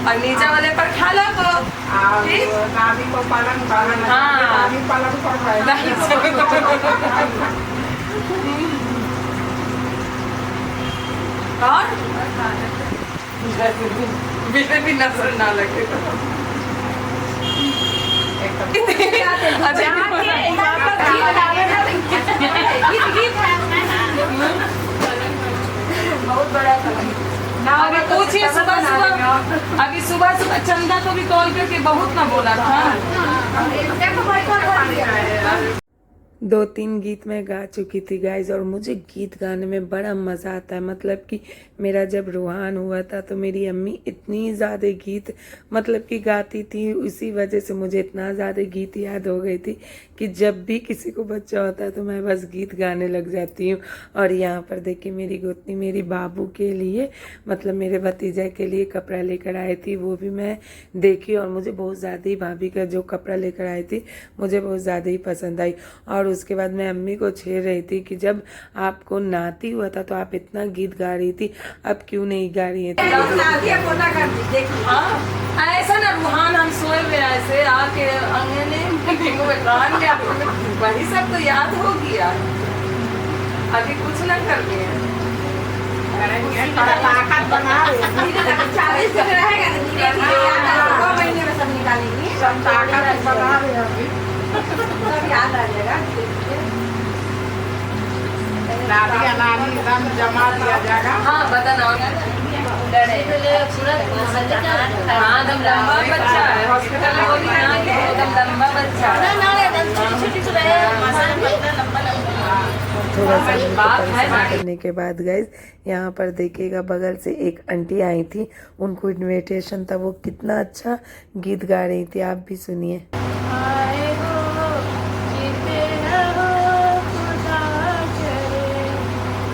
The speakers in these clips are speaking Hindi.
और नीचे वाले पर खा लो तो दादी को पालन पालन दादी पालन कर रहे और भी नजर ना लगे बहुत बड़ा अभी पूछिए सुबह सुबह चंदा को भी कॉल करके बहुत ना बोला था। 2-3 गीत मैं गा चुकी थी गाइज और मुझे गीत गाने में बड़ा मज़ा आता है। मतलब कि मेरा जब रूहान हुआ था तो मेरी अम्मी इतनी ज़्यादा गीत मतलब कि गाती थी, उसी वजह से मुझे इतना ज़्यादा गीत याद हो गई थी कि जब भी किसी को बच्चा होता है तो मैं बस गीत गाने लग जाती हूँ। और यहाँ पर देखिए मेरी गोतनी मेरी बाबू के लिए मतलब मेरे भतीजा के लिए कपड़ा लेकर आई थी, वो भी मैं देखी और मुझे बहुत ज़्यादा ही भाभी का जो कपड़ा लेकर आई थी मुझे बहुत ज़्यादा ही पसंद आई। और उसके बाद मैं अम्मी को छेड़ रही थी कि जब आपको नाती हुआ था तो आप इतना गीत गा रही थी, अब क्यों नहीं गा रही है? ऐसा ना रूहान हम सोए हुए ऐसे आके वही सब तो याद हो गया, अभी कुछ ना कर रहे हैं। याद आ जाएगा जमा दिया जाएगा। हाँ बदन लंबा बच्चा है, हॉस्पिटल में बोली ना कि एकदम लंबा बच्चा है। थोड़ा सा परेशान करने के बाद गाइज यहाँ पर देखिएगा बगल से एक आंटी आई थी, उनको इनविटेशन था, वो कितना अच्छा गीत गा रही थी, आप भी सुनिए।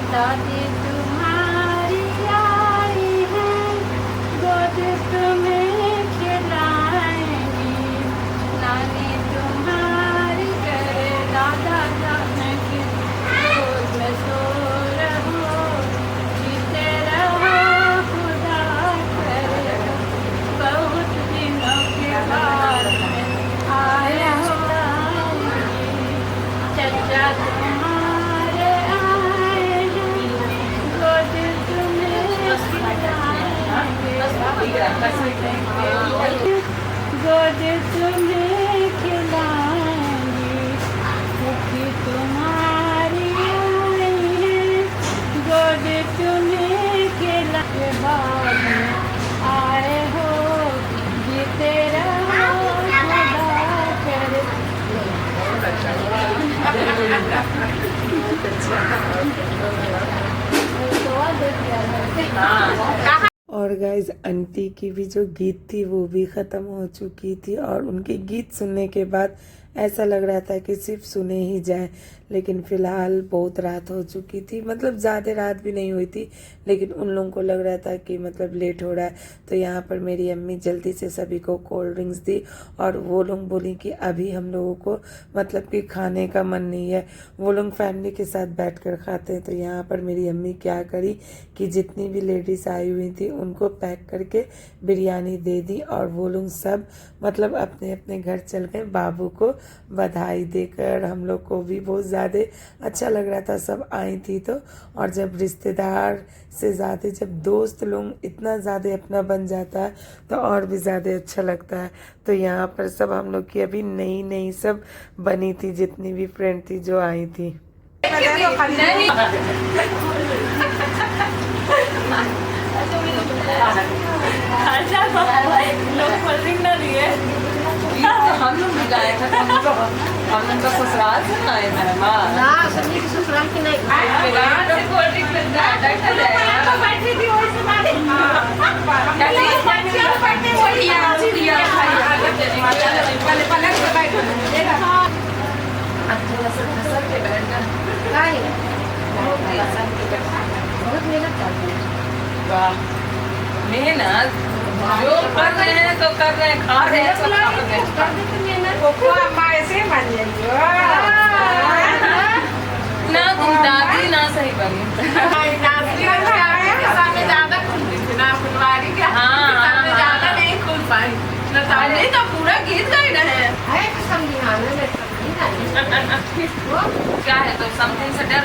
दादी तुम्हारी आई है, गोद तुम्हें खिलाएंगी, नानी तुम्हारी करे दादा जाने की गोद में सो रहो, जीते रहो खुदा करे, बहुत दिनों के बाद आए हो चचा तुम्हारे गोद तुम्हें खिलाएंगी, खुशी तुम्हारी आई है, गोद तुम्हें खिलाए बाद में आए हो, जीते रहो खुदा। और गाइज आंटी की भी जो गीत थी वो भी ख़त्म हो चुकी थी और उनके गीत सुनने के बाद ऐसा लग रहा था कि सिर्फ सुने ही जाए, लेकिन फ़िलहाल बहुत रात हो चुकी थी, मतलब ज़्यादा रात भी नहीं हुई थी, लेकिन उन लोगों को लग रहा था कि मतलब लेट हो रहा है। तो यहाँ पर मेरी अम्मी जल्दी से सभी को कोल्ड ड्रिंक्स दी और वो लोग बोली कि अभी हम लोगों को मतलब कि खाने का मन नहीं है, वो लोग फैमिली के साथ बैठकर खाते हैं। तो यहाँ पर मेरी अम्मी क्या करी कि जितनी भी लेडीज़ आई हुई थी उनको पैक करके बिरयानी दे दी और वो लोग सब मतलब अपने अपने घर चल गए बाबू को बधाई देकर। हम लोग को भी बहुत ज़्यादा अच्छा लग रहा था, सब आई थी तो। और जब रिश्तेदार से ज़्यादा जब दोस्त लोग इतना ज़्यादा अपना बन जाता है तो और भी ज़्यादा अच्छा लगता है। तो यहाँ पर सब हम लोग की अभी नई नई सब बनी थी, जितनी भी फ्रेंड थी जो आई थी। हम लोग भी गए थे, हम लोग का ससुराल से आए मेहमान ना, सभी के ससुराल की नहीं मेहनत जो कर रहे हैं तो कर रहे हैं, खा रहे हैं तो खा रहे हैं ना। तुम दादी ना सही बनी हाँ क्या है तो समथिंग से डर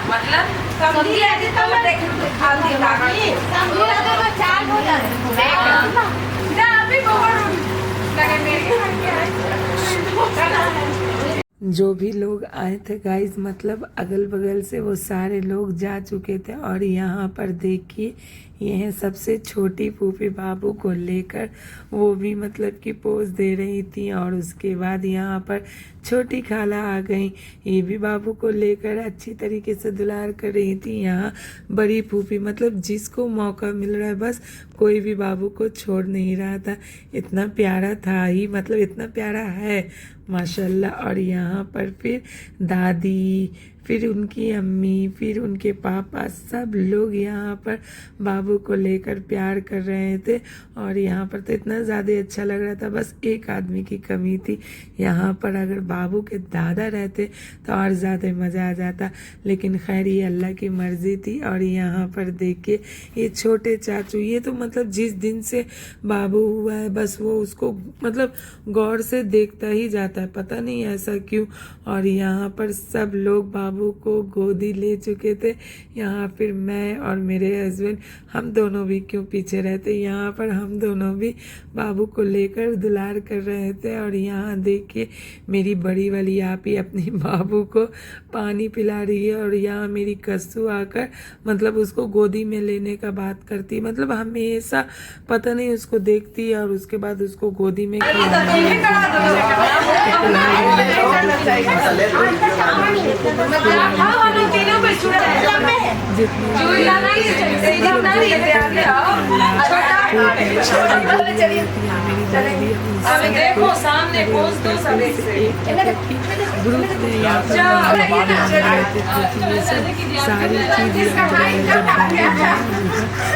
मतलब जो भी लोग आए थे गाइस मतलब अगल बगल से वो सारे लोग जा चुके थे और यहाँ पर देखिए ये है सबसे छोटी फूफी बाबू को लेकर वो भी मतलब कि पोज दे रही थी और उसके बाद यहाँ पर छोटी खाला आ गई ये भी बाबू को लेकर अच्छी तरीके से दुलार कर रही थी। यहाँ बड़ी फूफी मतलब जिसको मौका मिल रहा है बस कोई भी बाबू को छोड़ नहीं रहा था। इतना प्यारा था ही मतलब इतना प्यारा है माशाल्लाह। और यहाँ पर फिर दादी फिर उनकी अम्मी फिर उनके पापा सब लोग यहाँ पर बाबू को लेकर प्यार कर रहे थे और यहाँ पर तो इतना ज़्यादा अच्छा लग रहा था। बस एक आदमी की कमी थी यहाँ पर, अगर बाबू के दादा रहते तो और ज़्यादा मज़ा आ जाता, लेकिन खैर ये अल्लाह की मर्ज़ी थी। और यहाँ पर देखिए ये छोटे चाचू ये तो मतलब जिस दिन से बाबू हुआ है बस वो उसको मतलब गौर से देखता ही जाता है, पता नहीं ऐसा क्यों। और यहाँ पर सब लोग बाबू को गोदी ले चुके थे। यहाँ फिर मैं और मेरे हस्बैंड हम दोनों भी क्यों पीछे रहते, यहाँ पर हम दोनों भी बाबू को लेकर दुलार कर रहे थे। और यहाँ देखिए मेरी बड़ी वाली आपी अपनी बाबू को पानी पिला रही है और यहाँ मेरी कस्सू आकर मतलब उसको गोदी में लेने का बात करती, मतलब हमेशा पता नहीं उसको देखती और उसके बाद उसको गोदी में देखो सामने पोज दो सब एक से ग्रुप में यहाँ पर सारी चीज़ें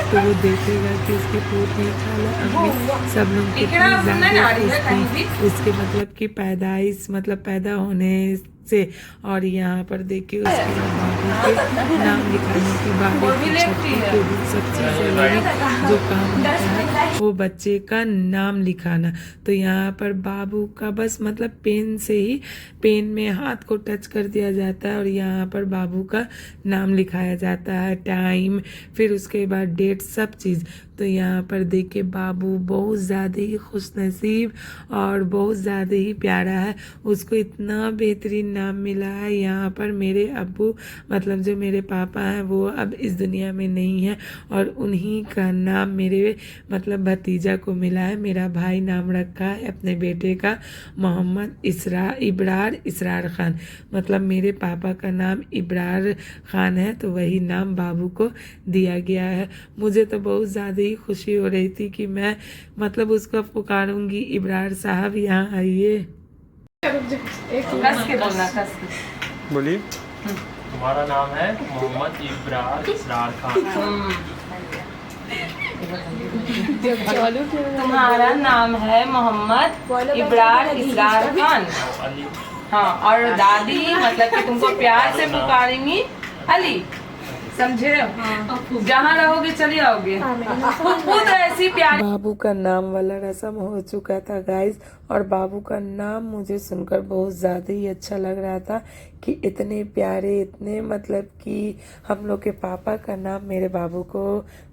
तो वो देखेगा कि उसकी पोती खाला अम्मी सब लोग कितनी ज़्यादा खुश थी उसके मतलब की पैदाइश मतलब पैदा होने से। और यहाँ पर देखिए उसके बाबू के नाम लिखाने की बारी सब चीज़ें जो काम होता है वो बच्चे का नाम लिखाना। तो यहाँ पर बाबू का बस मतलब पेन से ही पेन में हाथ को टच कर दिया जाता है और यहाँ पर बाबू का नाम लिखाया जाता है, टाइम फिर उसके बाद डेट सब चीज़। तो यहाँ पर देखिए बाबू बहुत ज़्यादा ही खुशनसीब और बहुत ज़्यादा ही प्यारा है, उसको इतना बेहतरीन नाम मिला है। यहाँ पर मेरे अब्बू मतलब जो मेरे पापा हैं वो अब इस दुनिया में नहीं है और उन्हीं का नाम मेरे मतलब भतीजा को मिला है। मेरा भाई नाम रखा है अपने बेटे का मोहम्मद इब्रार इसरार खान, मतलब मेरे पापा का नाम इब्रार खान है तो वही नाम बाबू को दिया गया है। मुझे तो बहुत ज़्यादा ही खुशी हो रही थी कि मैं मतलब उसको पुकारूंगी इब्रार साहब यहाँ आइए। बोलिए। तुम्हारा नाम है मोहम्मद इब्रार इसरार खान। तुम्हारा नाम है मोहम्मद इब्रार इसरार खान। हाँ और दादी मतलब कि तुमको प्यार से पुकारेंगी अली, समझे? जहाँ रहोगे चले आओगे। खुद ऐसी प्यार। बाबू का नाम वाला रस्म हो चुका था गाइस और बाबू का नाम मुझे सुनकर बहुत ज़्यादा ही अच्छा लग रहा था कि इतने प्यारे इतने मतलब कि हम लोग के पापा का नाम मेरे बाबू को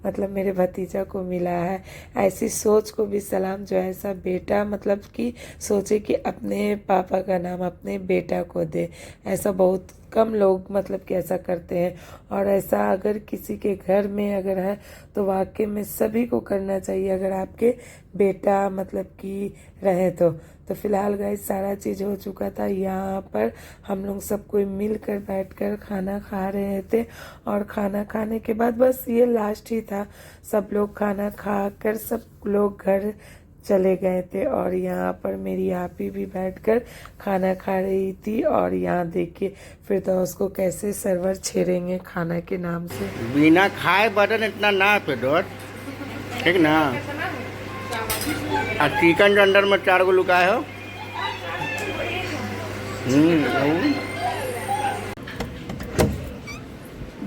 मतलब मेरे भतीजा को मिला है। ऐसी सोच को भी सलाम जो ऐसा बेटा मतलब कि सोचे कि अपने पापा का नाम अपने बेटा को दे, ऐसा बहुत कम लोग मतलब कि ऐसा करते हैं। और ऐसा अगर किसी के घर में अगर है तो वाकई में सभी को करना चाहिए अगर आपके बेटा मतलब कि रहे तो फिलहाल गाइस सारा चीज़ हो चुका था। यहाँ पर हम लोग सब कोई मिलकर बैठकर खाना खा रहे थे और खाना खाने के बाद बस ये लास्ट ही था, सब लोग खाना खाकर सब लोग घर चले गए थे। और यहाँ पर मेरी आपी भी बैठकर खाना खा रही थी और यहाँ देखिए फिर तो उसको कैसे सर्वर छेड़ेंगे खाना के नाम से। बिना खाए बटन इतना ना पे डोट, ठीक ना। और चिकन जो अंदर में 4 गो लुकाए हो।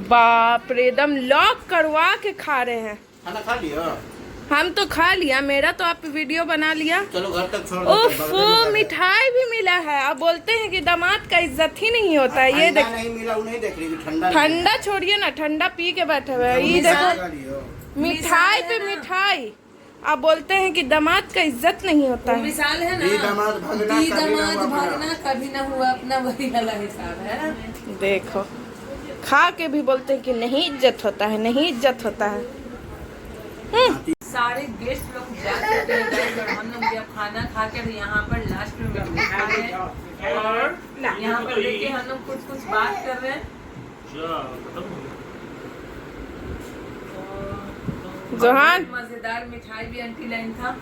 बाप रे एकदम लॉक करवा के खा रहे हैं। खाना खा लियो? हम तो खा लिया, मेरा तो आप वीडियो बना लिया। चलो घर तक छोड़ ओफो, मिठाई भी मिला है। अब बोलते हैं कि दामाद का इज्जत ही नहीं होता है। ये देख, नहीं मिला, नहीं देख रही ठंडा ठंडा छोड़िए ना, ठंडा पी के बैठे हुए हैं। ये देखो मिठाई पे मिठाई। आप बोलते हैं कि दामाद का इज्जत नहीं होता है। मिसाल है ना, दामाद भागना कभी ना हुआ अपना, वही वाला हिसाब है। देखो खा के भी बोलते हैं कि नहीं इज्जत होता है, नहीं इज्जत होता है। सारे गेस्ट लोग जा चुके हैं guys, और हम लोग जब खाना खा कर यहाँ पर लास्ट में बैठे हैं और यहाँ पर देखिए हम लोग कुछ बात कर रहे हैं। जोहान, मजेदार मिठाई भी आंटी लाइन था।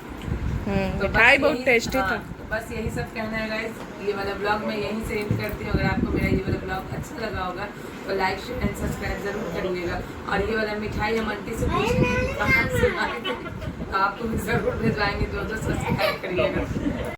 मिठाई बहुत टेस्टी था। तो बस यही सब कहना है गाइस, ये वाला ब्लॉग मैं यहीं से एंड करती हूँ। अगर आपको मेरा ये वाला ब्लॉग अच्छा लगा होगा तो लाइक शेयर एंड सब्सक्राइब जरूर करिएगा। और ये वाला मिठाई हम आंटी से पूछेंगे कि कहाँ से आए थे, तो आपको भी जरूर भिजवाएंगे। जो सब्सक्राइब करिएगा।